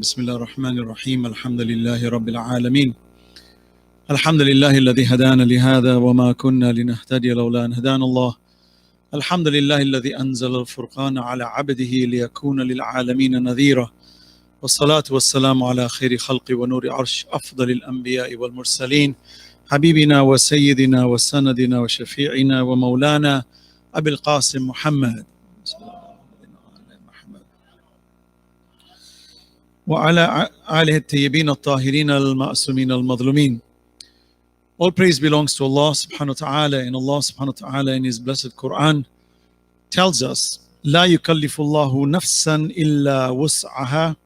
بسم الله الرحمن الرحيم الحمد لله رب العالمين الحمد لله الذي هدانا لهذا وما كنا لنهتدي لولا أن هدانا الله الحمد لله الذي أنزل الفرقان على عبده ليكون للعالمين نذيرا والصلاة والسلام على خير خلق ونور عرش أفضل الأنبياء والمرسلين حبيبنا وسيدنا وسندنا وشفيعنا ومولانا أبي القاسم محمد وعلى آله الطيبين الطاهرين المعصومين المظلومين. All praise belongs to Allah subhanahu wa ta'ala, and Allah subhanahu wa ta'ala in His blessed Quran tells us لا يكلف الله نفسا إلا وسعها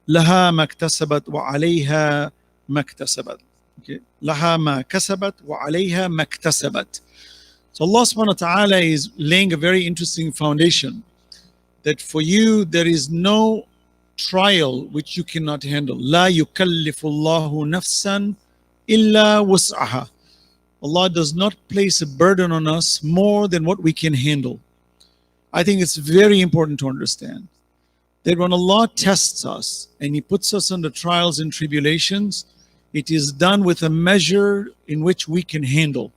لها ما اكتسبت وعليها ما اكتسبت. لها ما كسبت وعليها ما اكتسبت. So Allah subhanahu wa ta'ala is laying a very interesting foundation that for you there is no trial which you cannot handle. لا يكلف الله نفسا إلا وسعها. Allah does not place a burden on us more than what we can handle. I think it's very important to understand that when Allah tests us and He puts us under trials and tribulations, it is done with a measure in which we can handle.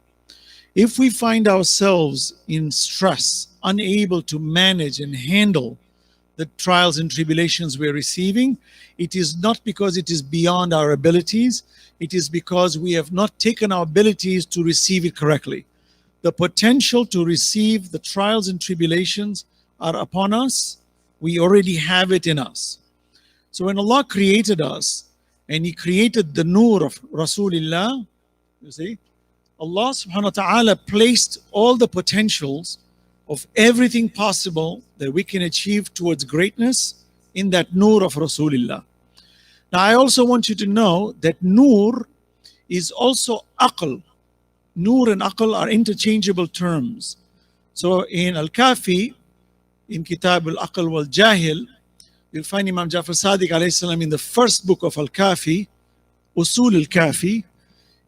If we find ourselves in stress, unable to manage and handle the trials and tribulations we're receiving, it is not because it is beyond our abilities, it is because we have not taken our abilities to receive it correctly. The potential to receive the trials and tribulations are upon us. We already have it in us. So when Allah created us and He created the nur of Rasulullah, you see, Allah subhanahu wa ta'ala placed all the potentials of everything possible that we can achieve towards greatness in that nur of Rasulullah. Now I also want you to know that nur is also aql. Nur and aql are interchangeable terms. So in Al-Kafi, in Kitab Al-Aql wal-Jahil, you'll find Imam Jafar Sadiq alayhi salam in the first book of Al-Kafi, Usul Al-Kafi.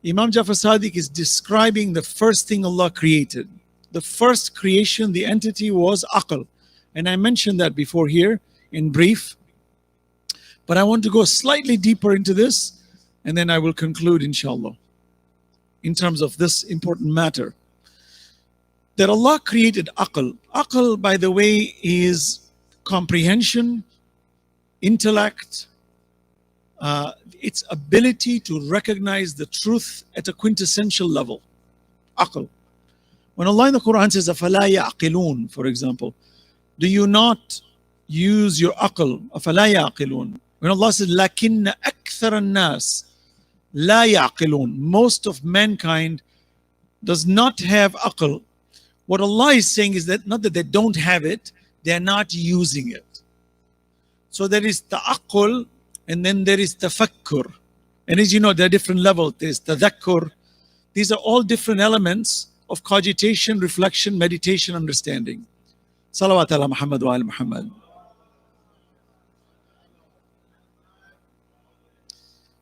Imam Jafar Sadiq is describing the first thing Allah created. The first creation, the entity was aql. And I mentioned that before here in brief. But I want to go slightly deeper into this, and then I will conclude, inshallah, in terms of this important matter. That Allah created aql. Aql, by the way, is comprehension, intellect, its ability to recognize the truth at a quintessential level. Aql. When Allah in the Quran says, أَفَلَا يَعْقِلُونَ, for example, do you not use your aql? أَفَلَا يَعْقِلُونَ. When Allah says, لَكِنَّ أَكْثَرَ النَّاسِ لَا يَعْقِلُونَ, most of mankind does not have aql. What Allah is saying is that not that they don't have it, they are not using it. So there is ta'aqqul, and then there is tafakkur. And as you know, there are different levels. There's tadakkur. These are all different elements of cogitation, reflection, meditation, understanding. Salawat ala Muhammad wa ala Muhammad.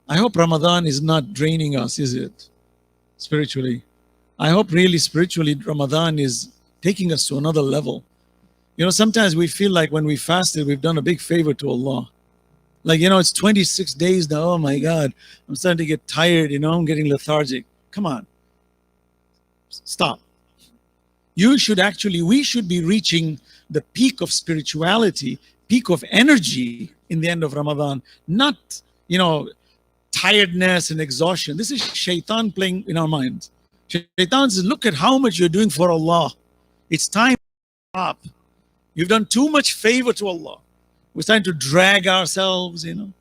I hope Ramadan is not draining us, is it? Spiritually. I hope really spiritually Ramadan is taking us to another level. You know, sometimes we feel like when we fasted, we've done a big favor to Allah. Like, you know, it's 26 days now. Oh my God, I'm starting to get tired. You know, I'm getting lethargic. Come on. Stop. We should be reaching the peak of spirituality, peak of energy in the end of Ramadan, not, you know, tiredness and exhaustion. This is shaitan playing in our minds. Shaitan says, look at how much you're doing for Allah. It's time to stop. You've done too much favor to Allah. We're starting to drag ourselves, you know.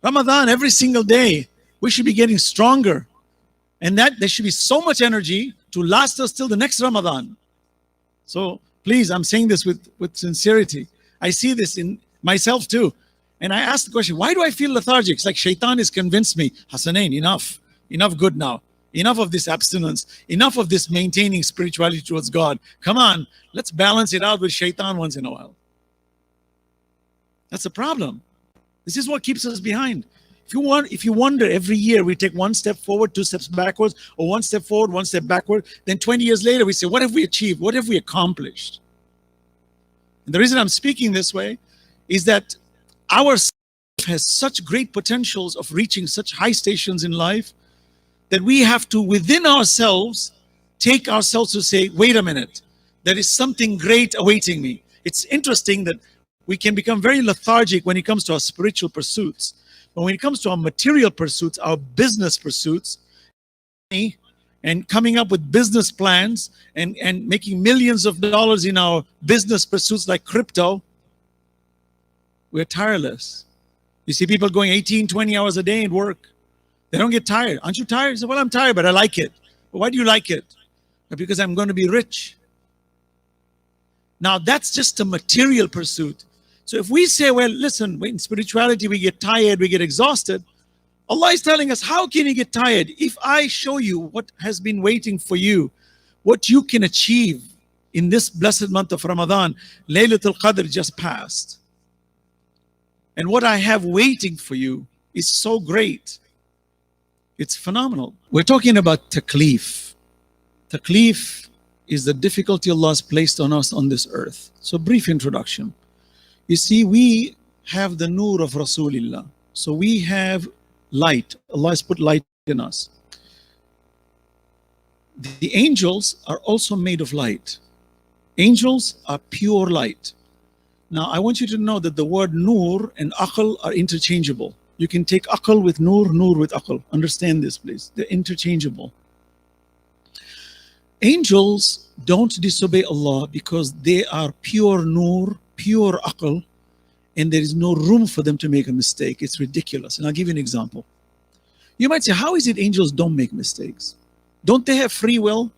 Ramadan, every single day, we should be getting stronger. And that there should be so much energy to last us till the next Ramadan. So please, I'm saying this with sincerity. I see this in myself too. And I ask the question, why do I feel lethargic? It's like shaitan has convinced me, Hassanain, enough good now. Enough of this abstinence. Enough of this maintaining spirituality towards God. Come on, let's balance it out with shaitan once in a while. That's a problem. This is what keeps us behind. If you wonder every year we take one step forward, 2 steps backwards, or 1 step forward, 1 step backward, then 20 years later we say, what have we achieved? What have we accomplished? And the reason I'm speaking this way is that our has such great potentials of reaching such high stations in life that we have to, within ourselves, take ourselves to say, wait a minute, there is something great awaiting me. It's interesting that we can become very lethargic when it comes to our spiritual pursuits. But when it comes to our material pursuits, our business pursuits, and coming up with business plans and making millions of dollars in our business pursuits like crypto, we're tireless. You see people going 18, 20 hours a day in work. They don't get tired. Aren't you tired? You say, well, I'm tired, but I like it. Well, why do you like it? Because I'm going to be rich. Now, that's just a material pursuit. So if we say, well, listen, in spirituality, we get tired, we get exhausted. Allah is telling us, how can you get tired? If I show you what has been waiting for you, what you can achieve in this blessed month of Ramadan, Laylatul Qadr just passed. And what I have waiting for you is so great. It's phenomenal. We're talking about taklif. Taklif is the difficulty Allah has placed on us on this earth. So brief introduction. You see, we have the nur of Rasulullah. So we have light. Allah has put light in us. The angels are also made of light. Angels are pure light. Now, I want you to know that the word nur and aql are interchangeable. You can take aql with nur, nur with aql. Understand this, please. They're interchangeable. Angels don't disobey Allah because they are pure nur, pure aql, and there is no room for them to make a mistake. It's ridiculous. And I'll give you an example. You might say, how is it angels don't make mistakes? Don't they have free will?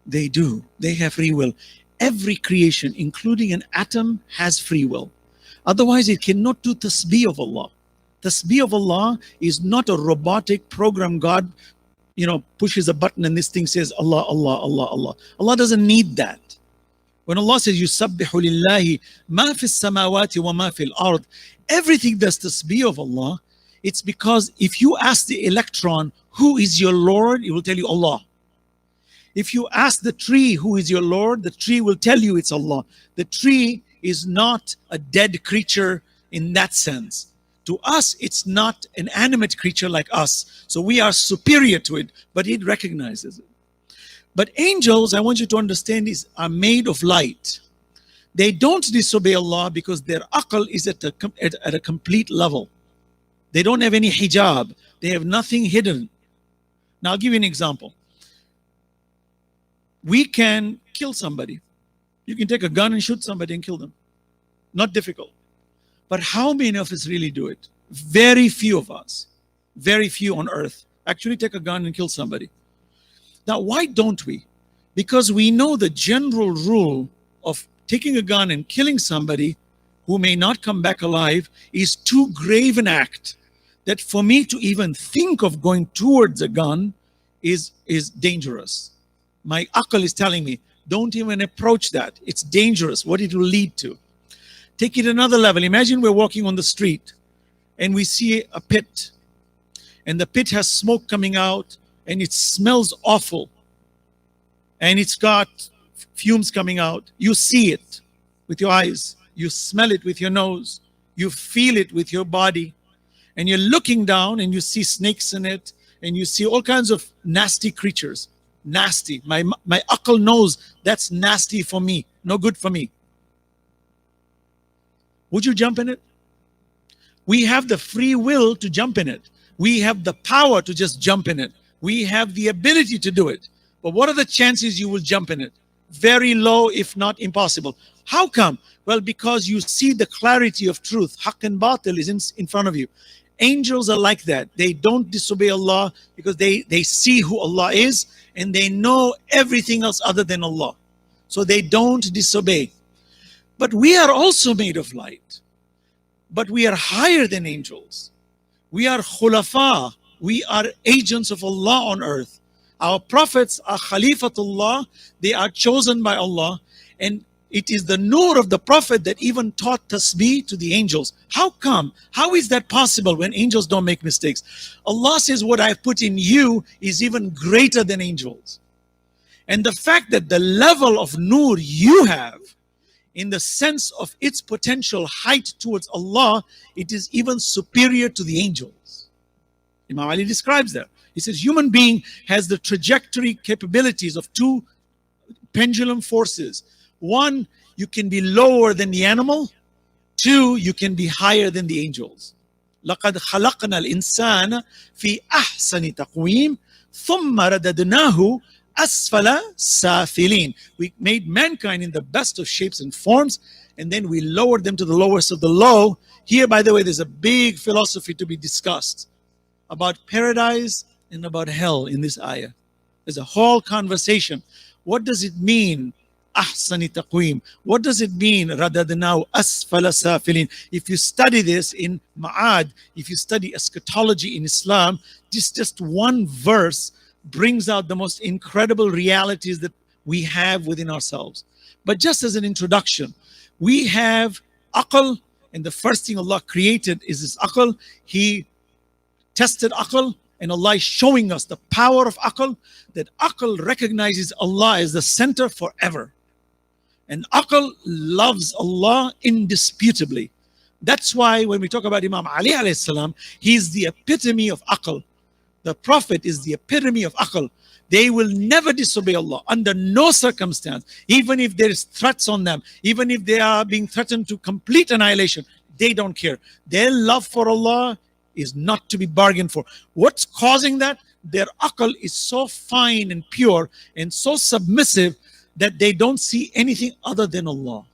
They do. They have free will. Every creation, including an atom, has free will. Otherwise, it cannot do tasbih of Allah. Tasbih of Allah is not a robotic program. God, pushes a button and this thing says Allah, Allah, Allah, Allah. Allah doesn't need that. When Allah says, Yusabbihu lillahi ma fi samawati wa ma fil ard, everything that's tasbih of Allah, it's because if you ask the electron, who is your Lord? It will tell you Allah. If you ask the tree, who is your Lord? The tree will tell you it's Allah. The tree is not a dead creature in that sense. To us, it's not an animate creature like us. So we are superior to it, but it recognizes it. But angels, I want you to understand, are made of light. They don't disobey Allah because their aql is at a complete level. They don't have any hijab. They have nothing hidden. Now, I'll give you an example. We can kill somebody. You can take a gun and shoot somebody and kill them. Not difficult. But how many of us really do it? Very few of us. Very few on earth actually take a gun and kill somebody. Now, why don't we? Because we know the general rule of taking a gun and killing somebody who may not come back alive is too grave an act that for me to even think of going towards a gun is dangerous. My aql is telling me, don't even approach that. It's dangerous, what it will lead to. Take it another level. Imagine we're walking on the street and we see a pit. And the pit has smoke coming out and it smells awful. And it's got fumes coming out. You see it with your eyes. You smell it with your nose. You feel it with your body. And you're looking down and you see snakes in it. And you see all kinds of nasty creatures. Nasty. My aql knows that's nasty for me. No good for me. Would you jump in it? We have the free will to jump in it. We have the power to just jump in it. We have the ability to do it. But what are the chances you will jump in it? Very low, if not impossible. How come? Well, because you see the clarity of truth. Haqq and batil is in front of you. Angels are like that. They don't disobey Allah because they see who Allah is and they know everything else other than Allah. So they don't disobey. But we are also made of light. But we are higher than angels. We are khulafa. We are agents of Allah on earth. Our prophets are Khalifatullah. They are chosen by Allah. And it is the nur of the prophet that even taught tasbih to the angels. How come? How is that possible when angels don't make mistakes? Allah says what I've put in you is even greater than angels. And the fact that the level of nur you have in the sense of its potential height towards Allah, it is even superior to the angels. Imam Ali describes that. He says, human being has the trajectory capabilities of two pendulum forces. One, you can be lower than the animal. Two, you can be higher than the angels. لَقَدْ خَلَقْنَا الْإِنسَانَ فِي أَحْسَنِ تَقْوِيمٍ ثُمَّ رَدَدْنَاهُ أَسْفَلَ سَافِلِينَ. We made mankind in the best of shapes and forms, and then we lowered them to the lowest of the low. Here, by the way, there's a big philosophy to be discussed about paradise and about hell in this ayah. There's a whole conversation. What does it mean? Ahsani taqweem. What does it mean? Radadnahu asfala safilin. If you study this in Ma'ad, if you study eschatology in Islam, just one verse brings out the most incredible realities that we have within ourselves. But just as an introduction, we have aql, and the first thing Allah created is this aql. He tested aql, and Allah is showing us the power of aql, that aql recognizes Allah as the center forever. And aql loves Allah indisputably. That's why when we talk about Imam Ali alayhi salam, he's the epitome of aql. The Prophet is the epitome of aql. They will never disobey Allah under no circumstance, even if there is threats on them, even if they are being threatened to complete annihilation. They don't care. Their love for Allah is not to be bargained for. What's causing that? Their aql is so fine and pure and so submissive that they don't see anything other than Allah.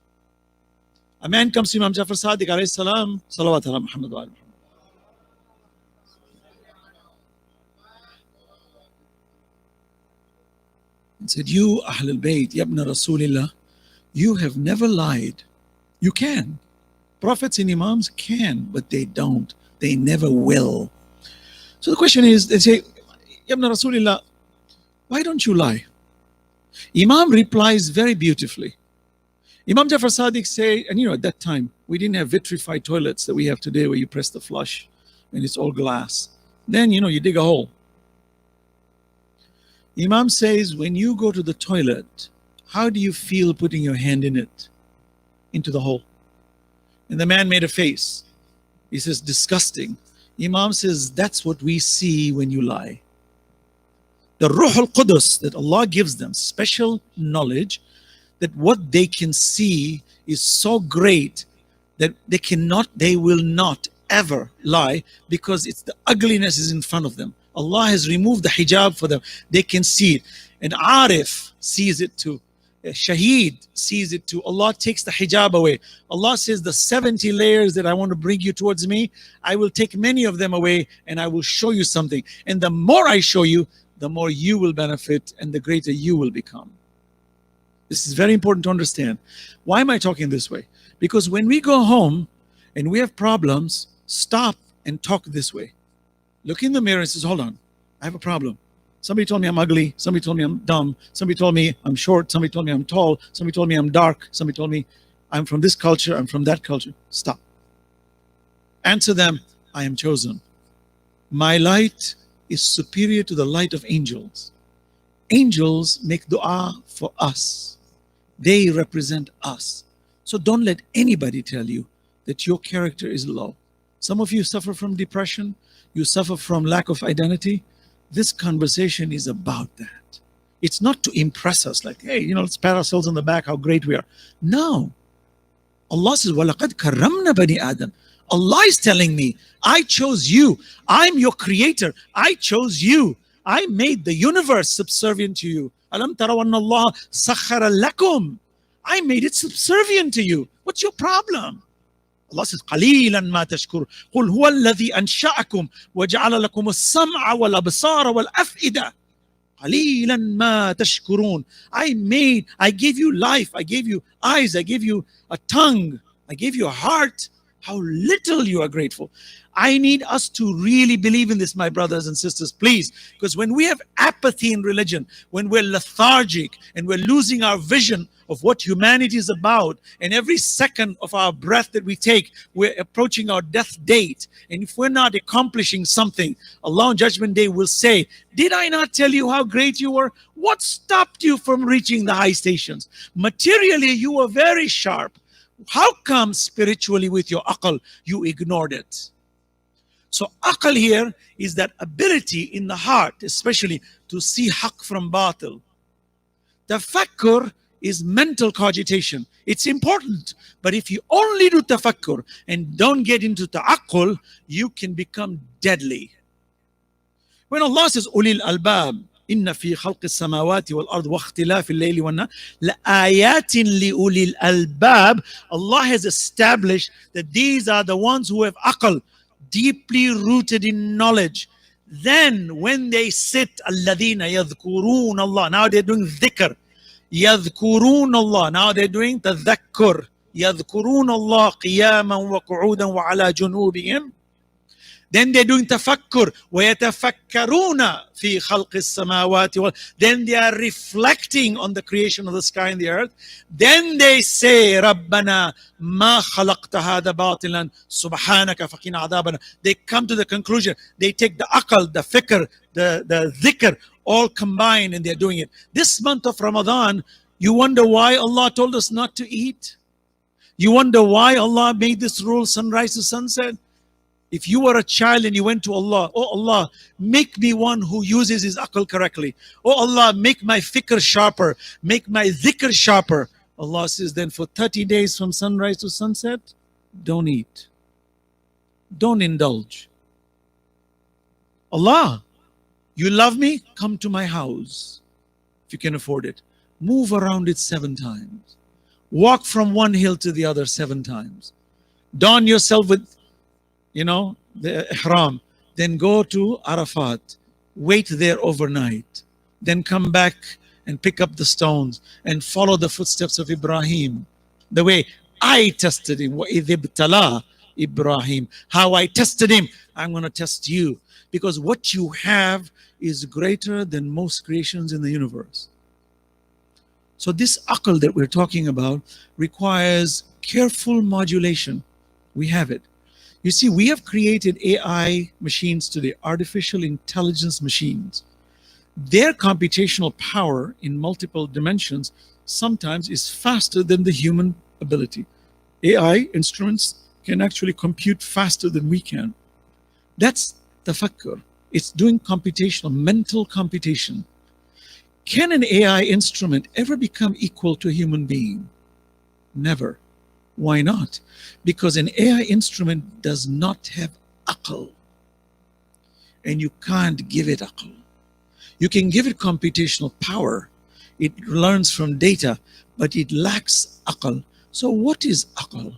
A man comes to Imam Jafar Sadiq alayhi salam, salawat ala Muhammad wa ala Muhammad, and said, you Ahl al-Bayt, Yabna Rasulillah, you have never lied. You can. Prophets and Imams can, but they don't. They never will. So the question is, they say, Yabna Rasulillah, why don't you lie? Imam replies very beautifully. Imam Jafar Sadiq say, and at that time, we didn't have vitrified toilets that we have today where you press the flush and it's all glass. Then, you dig a hole. Imam says, when you go to the toilet, how do you feel putting your hand in it, into the hole? And the man made a face. He says, disgusting. Imam says, that's what we see when you lie. The Ruh al-Qudus that Allah gives them, special knowledge, that what they can see is so great that they will not ever lie, because it's the ugliness is in front of them. Allah has removed the hijab for them. They can see it. And Arif sees it too. Shaheed sees it too. Allah takes the hijab away. Allah says, the 70 layers that I want to bring you towards me, I will take many of them away and I will show you something. And the more I show you, the more you will benefit and the greater you will become. This is very important to understand. Why am I talking this way? Because when we go home and we have problems, stop and talk this way. Look in the mirror and says, hold on, I have a problem. Somebody told me I'm ugly. Somebody told me I'm dumb. Somebody told me I'm short. Somebody told me I'm tall. Somebody told me I'm dark. Somebody told me I'm from this culture. I'm from that culture. Stop. Answer them, I am chosen. My light is superior to the light of angels. Angels make dua for us. They represent us. So don't let anybody tell you that your character is low. Some of you suffer from depression. You suffer from lack of identity. This conversation is about that. It's not to impress us like, hey, let's pat ourselves on the back, how great we are. No. Allah says, وَلَقَدْ كَرَّمْنَا بَنِي آدَمَ. Allah is telling me, I chose you. I'm your creator. I chose you. I made the universe subservient to you. أَلَمْ تَرَوْا أَنَّ اللَّهَ سَخَّرَ لَكُمْ. I made it subservient to you. What's your problem? Allah says, قَلِيلًا مَا تَشْكُرُ قُلْ هُوَ الَّذِي أَنْشَأَكُمْ وَجَعَلَ لَكُمُ السَّمْعَ وَالْأَبْصَارَ وَالْأَفْئِدَةَ قَلِيلًا مَا تَشْكُرُونَ. I gave you life. I gave you eyes. I gave you a tongue. I gave you a heart. how little you are grateful. I need us to really believe in this, my brothers and sisters, please. Because when we have apathy in religion, when we're lethargic and we're losing our vision of what humanity is about, and every second of our breath that we take, we're approaching our death date. And if we're not accomplishing something, Allah on Judgment Day will say, did I not tell you how great you were? What stopped you from reaching the high stations? Materially, you were very sharp. How come spiritually with your aql, you ignored it? So aql here is that ability in the heart, especially to see haqq from batil. Tafakkur is mental cogitation. It's important. But if you only do tafakkur and don't get into ta'aqqul, you can become deadly. When Allah says, ulil albab, inna fi khalqi samawati wal ard wa ikhtilafi al-layli wan nahar la ayatin li ulil albab, Allah has established that these are the ones who have aql, deeply rooted in knowledge. Then when they sit, alladhina yadhkurun Allah, now they're doing dhikr. Yadhkurun Allah, now they're doing tadhakkur. Yadhkurun Allah qiyaman wa qu'udan wa ala junubihim. Then they're doing tafakkur. وَيَتَفَكَّرُونَ فِي خَلْقِ السَّمَاوَاتِ. Then they are reflecting on the creation of the sky and the earth. Then they say, رَبَّنَا مَا خَلَقْتَ هَذَا بَاطِلًا سُبْحَانَكَ فَقِنَا عَذَابَنَا. They come to the conclusion. They take the aql, the fikr, the dhikr, all combined, and they're doing it. This month of Ramadan, you wonder why Allah told us not to eat? You wonder why Allah made this rule, sunrise to sunset? If you were a child and you went to Allah, oh Allah, make me one who uses his aql correctly. Oh Allah, make my fikr sharper, make my dhikr sharper. Allah says, then for 30 days from sunrise to sunset, don't eat. Don't indulge. Allah, you love me? Come to my house, if you can afford it. Move around it 7 times. Walk from one hill to the other 7 times. Don yourself with the ihram, then go to Arafat, wait there overnight, then come back and pick up the stones and follow the footsteps of Ibrahim, the way I tested him. وَإِذِ ابْتَلَى Ibrahim, how I tested him, I'm going to test you, because what you have is greater than most creations in the universe. So this aql that we're talking about requires careful modulation. We have it. You see, we have created AI machines today, artificial intelligence machines. Their computational power in multiple dimensions sometimes is faster than the human ability. AI instruments can actually compute faster than we can. That's tafakkur. It's doing computational, mental computation. Can an AI instrument ever become equal to a human being? Never. Why not? Because an AI instrument does not have aql. And you can't give it aql. You can give it computational power. It learns from data, but it lacks aql. So what is aql?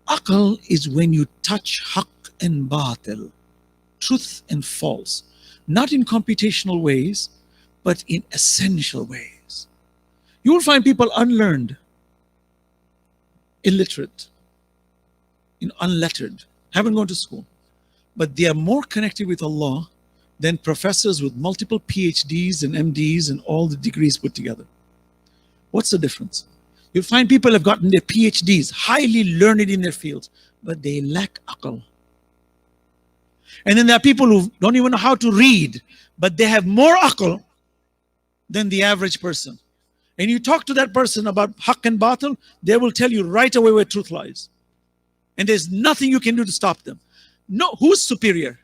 Aql is when you touch haqq and batil, truth and false, not in computational ways, but in essential ways. You will find people unlearned, illiterate, unlettered, haven't gone to school, but they are more connected with Allah than professors with multiple PhDs and MDs and all the degrees put together. What's the difference? You'll find people have gotten their PhDs, highly learned in their fields, but they lack aql. And then there are people who don't even know how to read, but they have more aql than the average person. And you talk to that person about haqq and batil, they will tell you right away where truth lies. And there's nothing you can do to stop them. No, who's superior?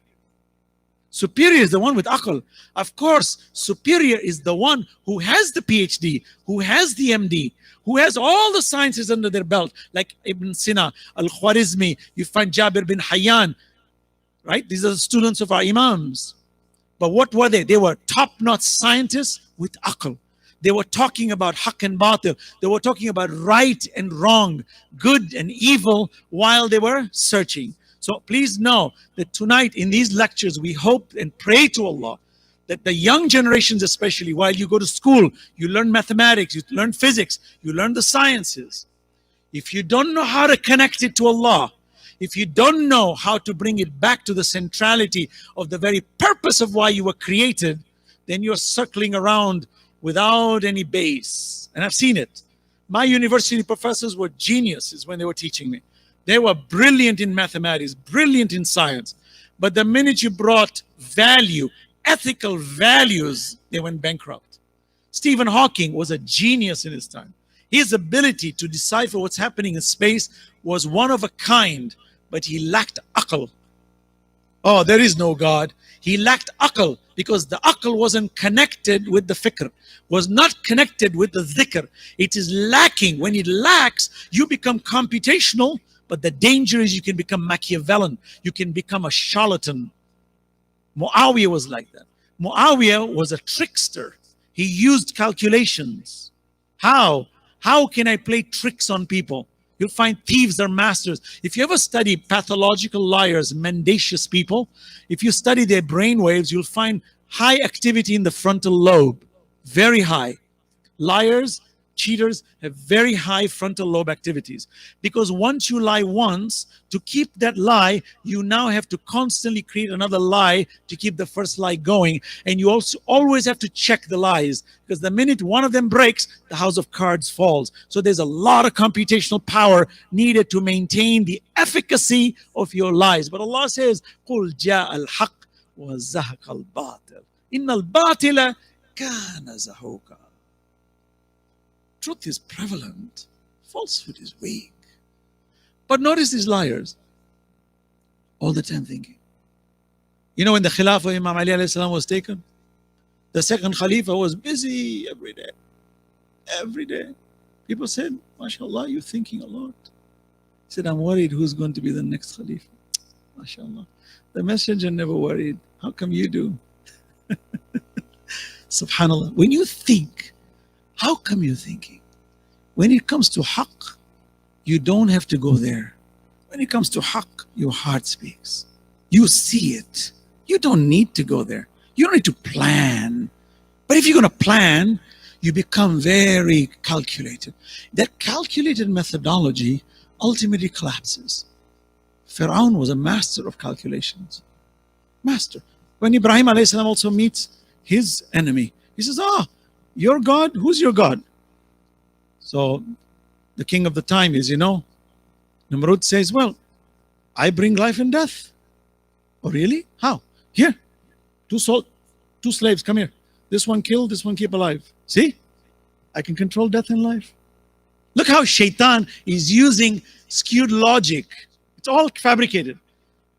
Superior is the one with aql. Of course, superior is the one who has the PhD, who has the MD, who has all the sciences under their belt, like Ibn Sina, Al-Khwarizmi, you find Jabir bin Hayyan, right? These are the students of our Imams. But what were they? They were top-notch scientists with aql. They were talking about haqq and batil. They were talking about right and wrong, good and evil, while they were searching. So please know that tonight in these lectures, we hope and pray to Allah that the young generations especially, while you go to school, you learn mathematics, you learn physics, you learn the sciences. If you don't know how to connect it to Allah, If you don't know how to bring it back to the centrality of the very purpose of why you were created, then you're circling around without any base. And I've seen it. My university professors were geniuses when they were teaching me. They were brilliant in mathematics, brilliant in science. But the minute you brought value, ethical values, they went bankrupt. Stephen Hawking was a genius in his time. His ability to decipher what's happening in space was one of a kind, but he lacked aql. Oh, there is no God. He lacked aql because the aql wasn't connected with the fikr, was not connected with the dhikr. It is lacking. When it lacks, you become computational, but the danger is you can become Machiavellian. You can become a charlatan. Muawiyah was like that. Muawiyah was a trickster. He used calculations. How? How can I play tricks on people? You'll find thieves are masters. If you ever study pathological liars, mendacious people, if you study their brain waves, you'll find high activity in the frontal lobe, very high. Liars, cheaters have very high frontal lobe activities, because once you lie once, to keep that lie, you now have to constantly create another lie to keep the first lie going. And you also always have to check the lies, because the minute one of them breaks, the house of cards falls. So there's a lot of computational power needed to maintain the efficacy of your lies. But Allah says, قُلْ جَاءَ الْحَقِّ وَزَهَقَ الْبَاطِلِ إِنَّ الْبَاطِلَ كَانَ زَهُوقًا. Truth is prevalent, falsehood is weak. But notice these liars all the time thinking. You know, when the Khilafah of Imam Ali alayhi salam was taken, the second Khalifa was busy every day. Every day. People said, MashaAllah, you're thinking a lot. He said, I'm worried who's going to be the next Khalifa. MashaAllah. The messenger never worried. How come you do? Subhanallah. When you think, how come you're thinking? When it comes to haqq, you don't have to go there. When it comes to haqq, your heart speaks. You see it. You don't need to go there. You don't need to plan. But if you're going to plan, you become very calculated. That calculated methodology ultimately collapses. Fir'aun was a master of calculations. Master. When Ibrahim alayhi salam also meets his enemy, he says, your God? Who's your God? So the king of the time is, Namrud says, well, I bring life and death. Oh, really? How? Here, two slaves, come here. This one kill, this one keep alive. See? I can control death and life. Look how Shaitan is using skewed logic. It's all fabricated.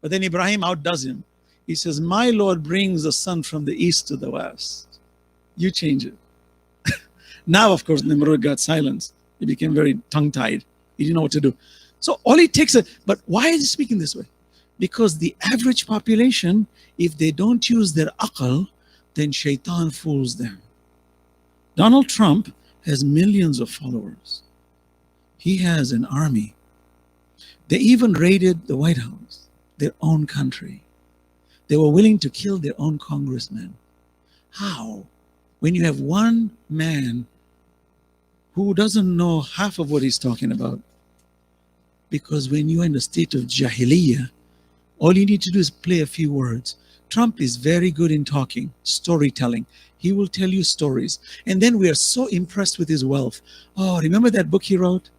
But then Ibrahim outdoes him. He says, my Lord brings the sun from the east to the west. You change it. Now, of course, Nimrod got silenced. He became very tongue-tied. He didn't know what to do. So all it takes, but why is he speaking this way? Because the average population, if they don't use their aql, then Shaitan fools them. Donald Trump has millions of followers. He has an army. They even raided the White House, their own country. They were willing to kill their own congressman. How? When you have one man who doesn't know half of what he's talking about. Because when you're in a state of jahiliyyah, all you need to do is play a few words. Trump is very good in talking, storytelling. He will tell you stories. And then we are so impressed with his wealth. Oh, remember that book he wrote?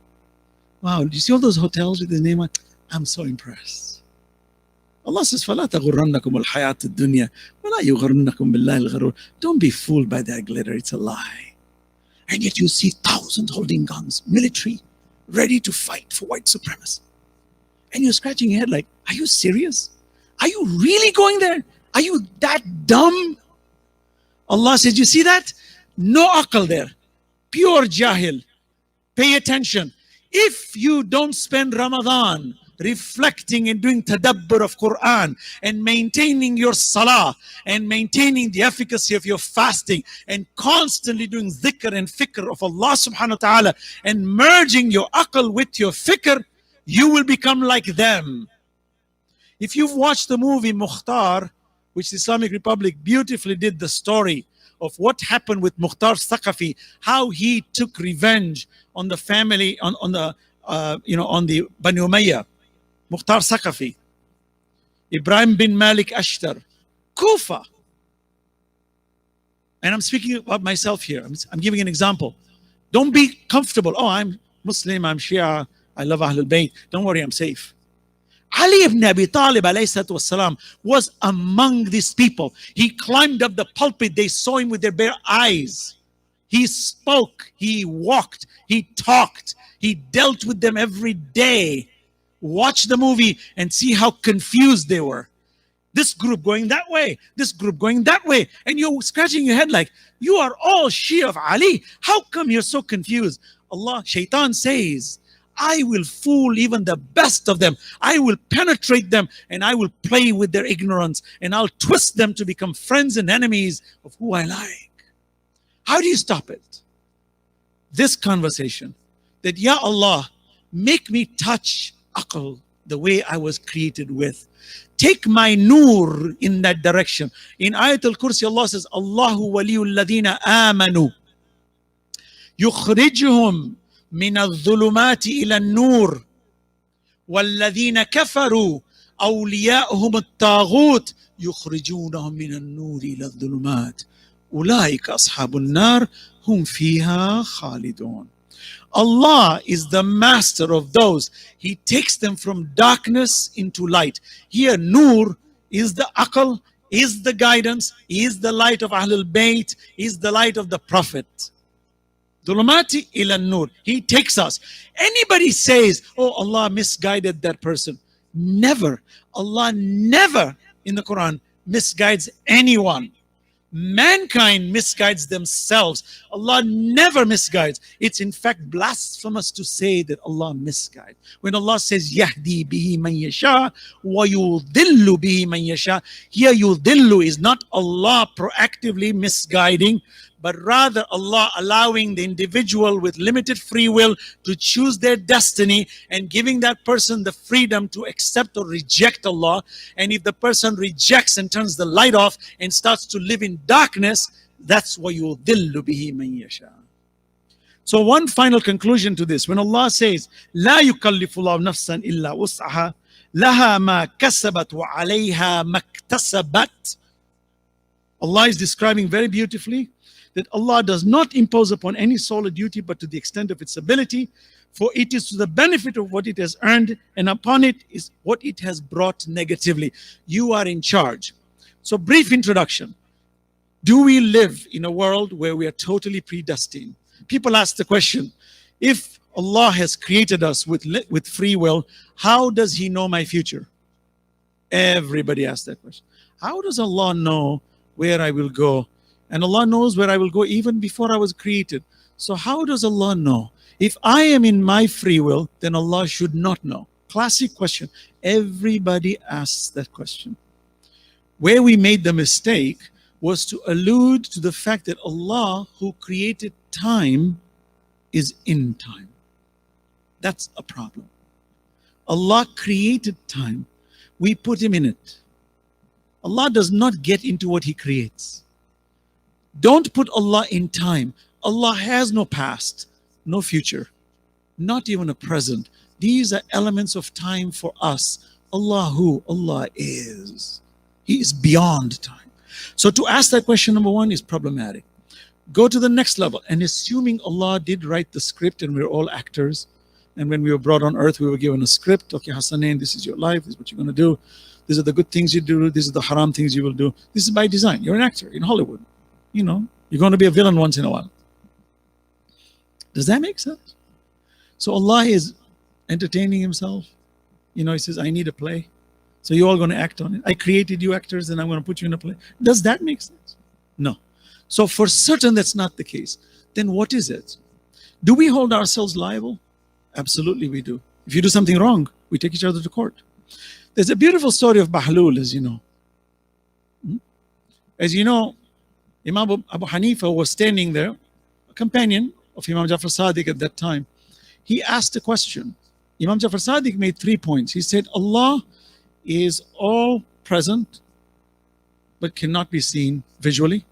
Wow, do you see all those hotels with his name on? I'm so impressed. Allah says, فَلَا تَغُرَّنَّكُمُ الْحَيَاةُ الدُّنْيَا وَلَا يُغَرَّنَّكُمْ بِاللَّهِ الْغَرُورِ. Don't be fooled by that glitter, it's a lie. And yet you see thousands holding guns, military, ready to fight for white supremacy. And you're scratching your head like, are you serious? Are you really going there? Are you that dumb? Allah says, you see that? No aql there. Pure jahil. Pay attention. If you don't spend Ramadan reflecting and doing tadabbur of Quran and maintaining your salah and maintaining the efficacy of your fasting and constantly doing dhikr and fikr of Allah subhanahu wa ta'ala and merging your aql with your fikr, you will become like them. If you've watched the movie Mukhtar, which the Islamic Republic beautifully did the story of what happened with Mukhtar Thaqafi, how he took revenge on the family, on the Banu Umayyah. Mukhtar Saqafi, Ibrahim bin Malik Ashtar, Kufa. And I'm speaking about myself here. I'm giving an example. Don't be comfortable. Oh, I'm Muslim, I'm Shia, I love Ahlul Bayt. Don't worry, I'm safe. Ali ibn Abi Talib والسلام, was among these people. He climbed up the pulpit. They saw him with their bare eyes. He spoke, he walked, he talked, he dealt with them every day. Watch the movie and see how confused they were. This group going that way, this group going that way. And you're scratching your head like, you are all Shia of Ali. How come you're so confused? Allah, Shaitan says, I will fool even the best of them. I will penetrate them and I will play with their ignorance and I'll twist them to become friends and enemies of who I like. How do you stop it? This conversation that, Ya Allah, make me touch aql the way I was created with. Take my nur in that direction. In Ayat al-Kursi, Allah says, Allahu waliyul ladina amanu. Yukhrijuhum min al-dhulumati ila al-nur. والذين كفروا أولياؤهم الطاغوت يخرجونهم من النور إلى الظلمات أولئك أصحاب النار هم فيها خالدون. Allah is the master of those. He takes them from darkness into light. Here, Nur is the aql, is the guidance, is the light of Ahlul Bayt, is the light of the Prophet. Dhulumati ila Nur. He takes us. Anybody says, oh, Allah misguided that person. Never. Allah never in the Quran misguides anyone. Mankind misguides themselves. Allah never misguides. It's in fact blasphemous to say that Allah misguides. When Allah says, Yahdi bihi man yasha, wa yudillu bihi man yasha, here yudillu is not Allah proactively misguiding, but rather Allah allowing the individual with limited free will to choose their destiny and giving that person the freedom to accept or reject Allah. And if the person rejects and turns the light off and starts to live in darkness, that's why yudillu bihi man yasha. So one final conclusion to this, when Allah says, La yukallifullahu nafsan illa wus'aha, laha ma kasabat wa alayha maktasabat. Allah is describing very beautifully that Allah does not impose upon any soul a duty but to the extent of its ability, for it is to the benefit of what it has earned, and upon it is what it has brought negatively. You are in charge. So, brief introduction. Do we live in a world where we are totally predestined? People ask the question, if Allah has created us with free will, how does He know my future? Everybody asks that question. How does Allah know where I will go? And Allah knows where I will go even before I was created. So how does Allah know? If I am in my free will, then Allah should not know. Classic question. Everybody asks that question. Where we made the mistake was to allude to the fact that Allah, who created time, is in time. That's a problem. Allah created time. We put Him in it. Allah does not get into what He creates. Don't put Allah in time. Allah has no past, no future, not even a present. These are elements of time for us. Allah who? Allah is. He is beyond time. So to ask that question, number one, is problematic. Go to the next level. And assuming Allah did write the script and we're all actors, and when we were brought on earth, we were given a script. Okay, Hassanain, this is your life. This is what you're going to do. These are the good things you do. These are the haram things you will do. This is by design. You're an actor in Hollywood. You know, you're going to be a villain once in a while. Does that make sense? So Allah is entertaining Himself. You know, He says, I need a play. So you're all going to act on it. I created you actors and I'm going to put you in a play. Does that make sense? No. So for certain that's not the case. Then what is it? Do we hold ourselves liable? Absolutely we do. If you do something wrong, we take each other to court. There's a beautiful story of Bahlul, as you know. As you know, Imam Abu Hanifa was standing there, a companion of Imam Jafar Sadiq at that time. He asked a question. Imam Jafar Sadiq made 3 points. He said, Allah is all present, but cannot be seen visually.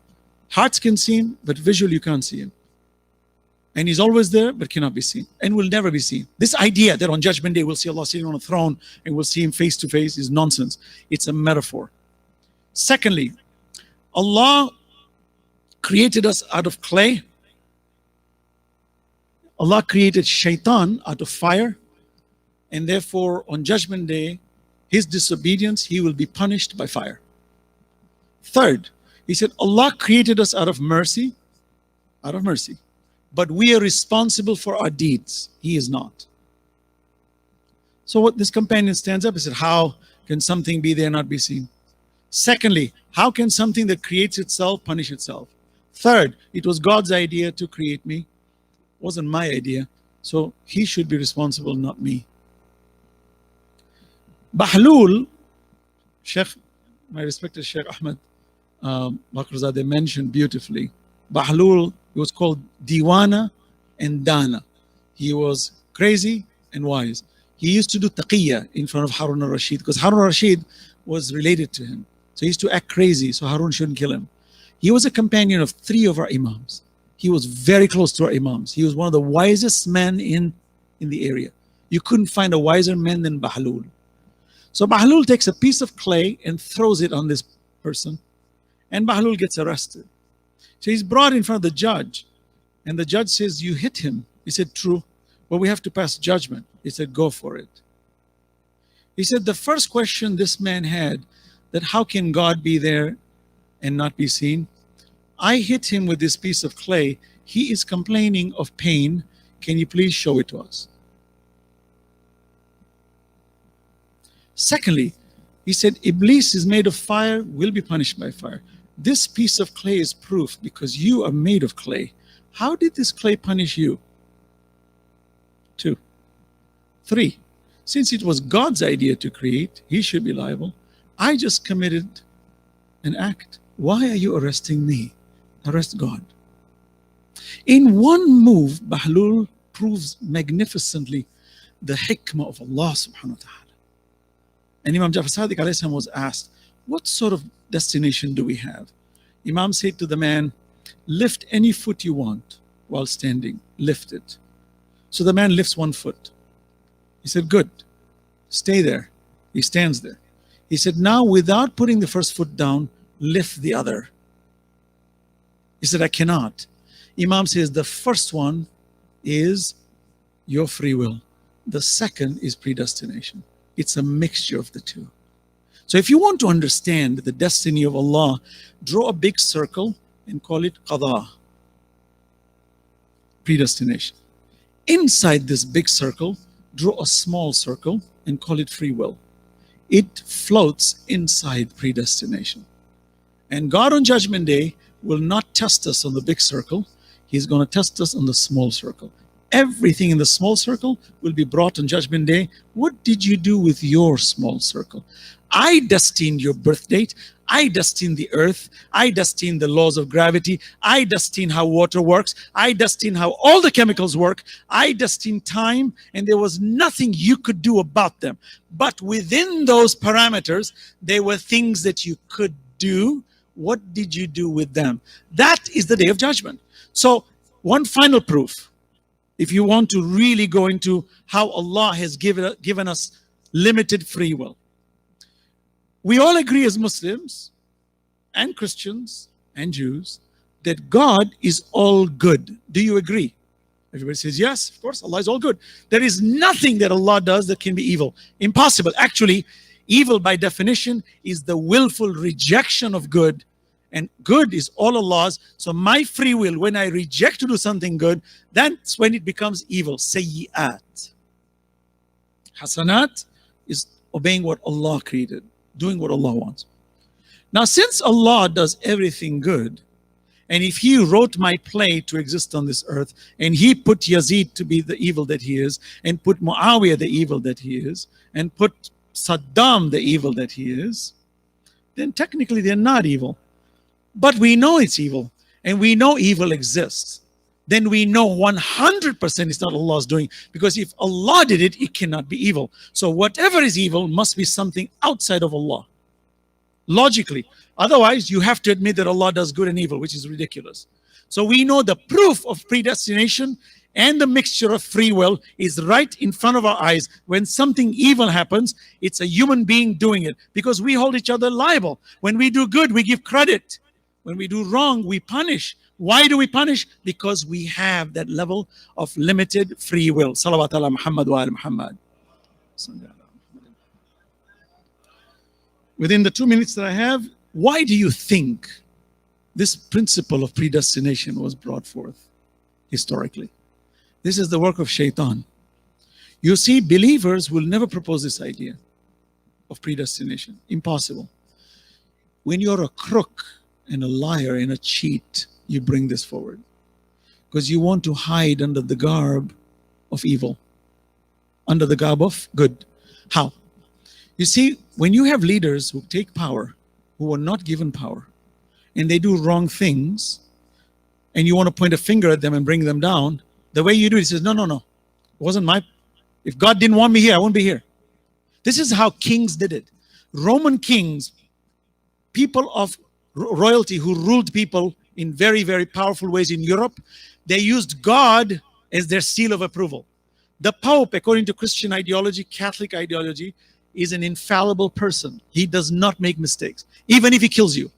Hearts can see Him, but visually you can't see Him. And he's always there, but cannot be seen and will never be seen. This idea that on Judgment Day we'll see Allah sitting on a throne and we'll see him face to face is nonsense. It's a metaphor. Secondly, Allah created us out of clay. Allah created shaitan out of fire. And therefore, on Judgment Day, his disobedience, he will be punished by fire. Third, he said, Allah created us out of mercy, but we are responsible for our deeds. He is not. So what this companion stands up and said, how can something be there and not be seen? Secondly, how can something that creates itself punish itself? Third, it was God's idea to create me. It wasn't my idea. So he should be responsible, not me. Bahlul, my respected Sheikh Ahmed Bakrzadeh mentioned beautifully. Bahlul, he was called Diwana and Dana. He was crazy and wise. He used to do taqiyya in front of Harun al-Rashid because Harun al-Rashid was related to him. So he used to act crazy so Harun shouldn't kill him. He was a companion of 3 of our Imams. He was very close to our Imams. He was one of the wisest men in the area. You couldn't find a wiser man than Bahlul. So Bahlul takes a piece of clay and throws it on this person, and Bahlul gets arrested. So he's brought in front of the judge, and the judge says, you hit him. He said, true, but we have to pass judgment. He said, go for it. He said, the first question this man had, that how can God be there and not be seen? I hit him with this piece of clay. He is complaining of pain. Can you please show it to us? Secondly, he said, Iblis is made of fire, will be punished by fire. This piece of clay is proof because you are made of clay. How did this clay punish you? 2. 3, since it was God's idea to create, he should be liable. I just committed an act. Why are you arresting me? Arrest God. In one move, Bahlul proves magnificently the hikmah of Allah subhanahu wa ta'ala. And Imam Jafar Sadiq alayhi salam was asked, what sort of destination do we have? Imam said to the man, lift any foot you want while standing, lift it. So the man lifts 1 foot. He said, good, stay there. He stands there. He said, now without putting the first foot down, lift the other. He said, I cannot. Imam says, the first one is your free will. The second is predestination. It's a mixture of the two. So if you want to understand the destiny of Allah, draw a big circle and call it qada, predestination. Inside this big circle, draw a small circle and call it free will. It floats inside predestination. And God on Judgment Day will not test us on the big circle. He's going to test us on the small circle. Everything in the small circle will be brought on Judgment Day. What did you do with your small circle? I destined your birth date. I destined the earth. I destined the laws of gravity. I destined how water works. I destined how all the chemicals work. I destined time, and there was nothing you could do about them. But within those parameters, there were things that you could do. What did you do with them? That is the day of judgment. So, one final proof. If you want to really go into how Allah has given us limited free will. We all agree as Muslims and Christians and Jews that God is all good. Do you agree? Everybody says, yes, of course, Allah is all good. There is nothing that Allah does that can be evil. Impossible. Actually, evil by definition is the willful rejection of good. And good is all Allah's. So my free will, when I reject to do something good, that's when it becomes evil. Sayyi'at. Hasanat is obeying what Allah created, doing what Allah wants. Now, since Allah does everything good, and if He wrote my play to exist on this earth, and He put Yazid to be the evil that he is, and put Muawiyah the evil that he is, and put Saddam the evil that he is, then technically they're not evil. But we know it's evil, and we know evil exists. Then we know 100% it's not Allah's doing, because if Allah did it, it cannot be evil. So whatever is evil must be something outside of Allah. logically. Otherwise, you have to admit that Allah does good and evil, which is ridiculous. So we know the proof of predestination and the mixture of free will is right in front of our eyes. When something evil happens, it's a human being doing it, because we hold each other liable. When we do good, we give credit. When we do wrong, we punish. Why do we punish? Because we have that level of limited free will. Salawat ala Muhammad wa ala Muhammad. Within the 2 minutes that I have, why do you think this principle of predestination was brought forth historically? This is the work of shaitan. You see, believers will never propose this idea of predestination. Impossible. When you're a crook and a liar and a cheat, you bring this forward because you want to hide under the garb of evil, under the garb of good. How? You see, when you have leaders who take power, who are not given power, and they do wrong things, and you want to point a finger at them and bring them down, the way you do it, says, no, it wasn't my, if God didn't want me here, I won't be here. This is how kings did it. Roman kings, people of royalty who ruled people in very, very powerful ways in Europe, they used God as their seal of approval. The Pope, according to Christian ideology, Catholic ideology, is an infallible person. He does not make mistakes, even if he kills you.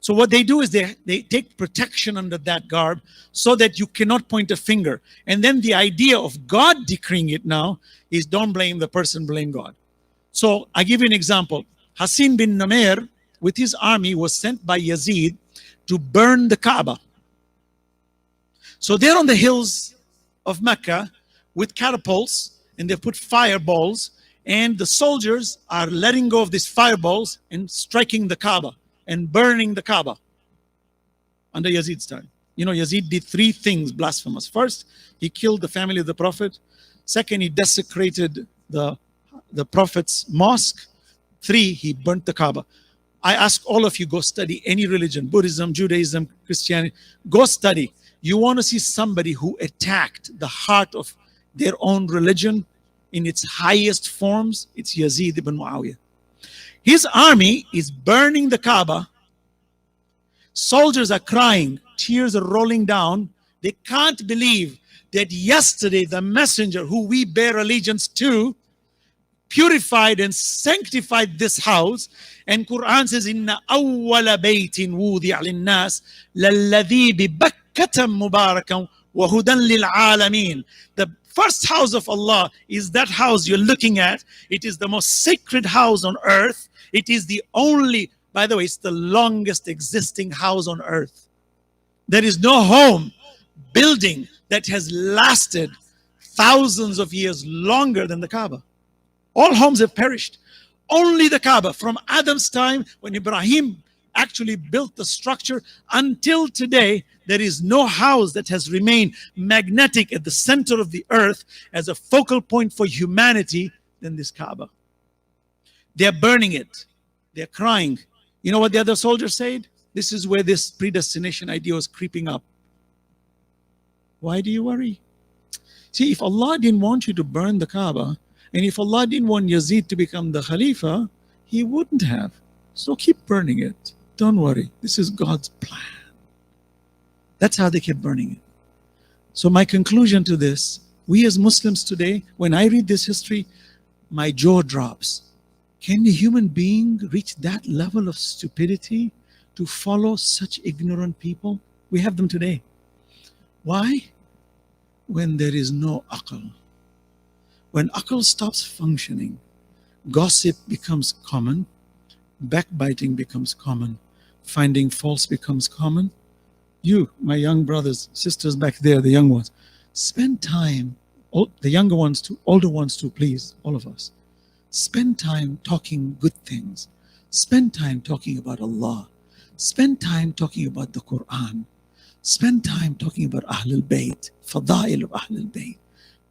So what they do is they take protection under that garb so that you cannot point a finger. And then the idea of God decreeing it now is don't blame the person, blame God. So I give you an example. Hassan bin Namir, with his army, was sent by Yazid to burn the Kaaba. So they're on the hills of Mecca with catapults, and they put fireballs, and the soldiers are letting go of these fireballs and striking the Kaaba and burning the Kaaba under Yazid's time. You know, Yazid did 3 things blasphemous. First, he killed the family of the Prophet. Second, he desecrated the Prophet's mosque. 3, he burnt the Kaaba. I ask all of you, go study any religion, Buddhism, Judaism, Christianity. Go study. You want to see somebody who attacked the heart of their own religion in its highest forms? It's Yazid ibn Muawiyah. His army is burning the Kaaba. Soldiers are crying. Tears are rolling down. They can't believe that yesterday the messenger who we bear allegiance to purified and sanctified this house. And Quran says, Inna awwala baytin wudi'a linnas lalladhi bi Bakkatan mubarakan wa hudan lil alamin. The first house of Allah is that house you're looking at. It is the most sacred house on earth. It is the only, by the way, it's the longest existing house on earth. There is no home, building that has lasted thousands of years longer than the Kaaba. All homes have perished. Only the Kaaba, from Adam's time, when Ibrahim actually built the structure, until today, there is no house that has remained magnetic at the center of the earth as a focal point for humanity than this Kaaba. They're burning it. They're crying. You know what the other soldiers said? This is where this predestination idea was creeping up. Why do you worry? See, if Allah didn't want you to burn the Kaaba, and if Allah didn't want Yazid to become the Khalifa, He wouldn't have. So keep burning it. Don't worry. This is God's plan. That's how they kept burning it. So my conclusion to this, we as Muslims today, when I read this history, my jaw drops. Can a human being reach that level of stupidity to follow such ignorant people? We have them today. Why? When there is no aql. When aql stops functioning, gossip becomes common, backbiting becomes common, finding faults becomes common. You, my young brothers, sisters back there, the young ones, spend time, the younger ones too, older ones too, please, all of us. Spend time talking good things. Spend time talking about Allah. Spend time talking about the Quran. Spend time talking about Ahlul Bayt, Fadail of Ahlul Bayt.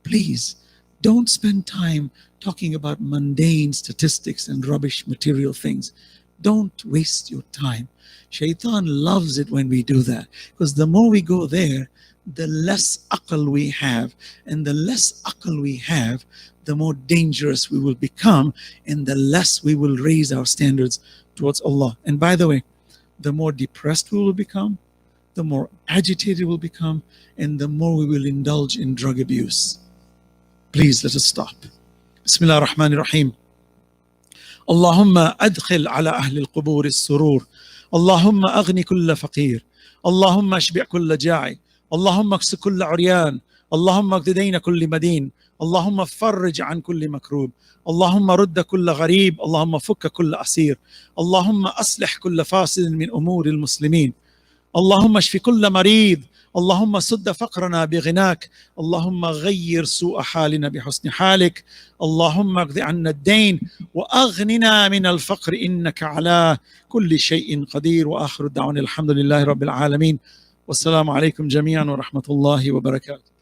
Please, don't spend time talking about mundane statistics and rubbish material things. Don't waste your time. Shaitan loves it when we do that, because the more we go there, the less aql we have. And the less aql we have, the more dangerous we will become, and the less we will raise our standards towards Allah. And by the way, the more depressed we will become, the more agitated we'll become, and the more we will indulge in drug abuse. Please let us stop. Bismillah ar-Rahman ar-Rahim. Allahumma adkhil ala ahli al-qubur as-surur. Allahumma aghni kulla faqir. Allahumma ashbi' kulla ja'i. Allahumma aksu kulla uryan. Allahumma aqdi dayna kulli madin. Allahumma farrij an kulli makrub. Allahumma rudda kulla gharib. Allahumma fukka kulla asir. Allahumma aslih kulla fasid min umur al-muslimin. اللهم اشف كل مريض. اللهم سد فقرنا بغناك. اللهم غير سوء حالنا بحسن حالك. اللهم اقض عنا الدين وأغننا من الفقر إنك على كل شيء قدير. وآخر الدعوة الحمد لله رب العالمين. والسلام عليكم جميعا ورحمة الله وبركاته.